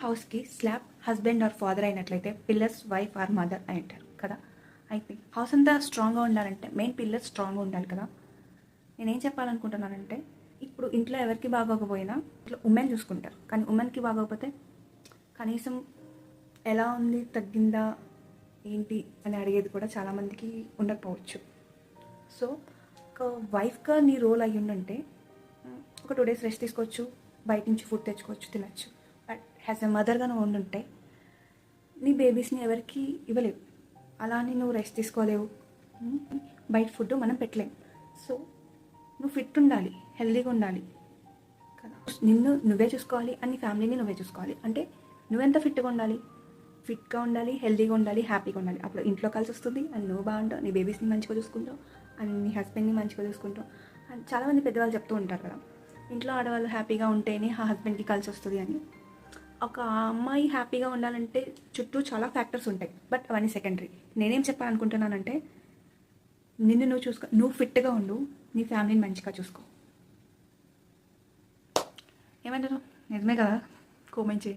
హౌస్కి slab husband or father అయినట్లయితే pillars wife or mother అని అంటారు కదా. అయితే హౌస్ అంతా స్ట్రాంగ్గా ఉండాలంటే మెయిన్ పిల్లర్స్ స్ట్రాంగ్గా ఉండాలి కదా. నేనేం చెప్పాలనుకుంటున్నానంటే ఇప్పుడు ఇంట్లో ఎవరికి బాగోకపోయినా ఇట్లా ఉమెన్ చూసుకుంటారు, కానీ ఉమెన్కి బాగోకపోతే కనీసం ఎలా ఉంది, తగ్గిందా ఏంటి అని అడిగేది కూడా చాలామందికి ఉండకపోవచ్చు. సో ఒక వైఫ్గా నీ రోల్ అయ్యి ఉండంటే ఒక 2 days రెస్ట్ తీసుకోవచ్చు, బయట నుంచి ఫుడ్ తెచ్చుకోవచ్చు, తినచ్చు. బట్ యాజ్ ఎ మదర్గా నువ్వు ఉండుంటే నీ బేబీస్ని ఎవరికి ఇవ్వలేవు, అలా అని నువ్వు రెస్ట్ తీసుకోలేవు, బయట ఫుడ్ మనం పెట్టలేము. సో నువ్వు ఫిట్ ఉండాలి, హెల్దీగా ఉండాలి కదా. నిన్ను నువ్వే చూసుకోవాలి, అన్ని ఫ్యామిలీని నువ్వే చూసుకోవాలి. అంటే నువ్వెంత ఫిట్గా ఉండాలి, ఫిట్గా ఉండాలి, హెల్దీగా ఉండాలి, హ్యాపీగా ఉండాలి. అప్పుడు ఇంట్లో కలిసి వస్తుంది అండ్ నువ్వు బాగుంటావు, నీ బేబీస్ని మంచిగా చూసుకుంటావు అండ్ నీ హస్బెండ్ని మంచిగా చూసుకుంటావు. అండ్ చాలామంది పెద్దవాళ్ళు చెప్తూ ఉంటారు కదా, ఇంట్లో ఆడవాళ్ళు హ్యాపీగా ఉంటేనే ఆ హస్బెండ్కి కలిసి వస్తుంది అని. ఒక అమ్మాయి హ్యాపీగా ఉండాలంటే చుట్టూ చాలా ఫ్యాక్టర్స్ ఉంటాయి, బట్ అవన్నీ సెకండరీ. నేనేం చెప్పాలనుకుంటున్నానంటే నిన్ను నువ్వు చూసుకో, నువ్వు ఫిట్గా ఉండు, నీ ఫ్యామిలీని మంచిగా చూసుకో. ఏమంటారు? నిజమే కదా, కామెంట్ చేయి.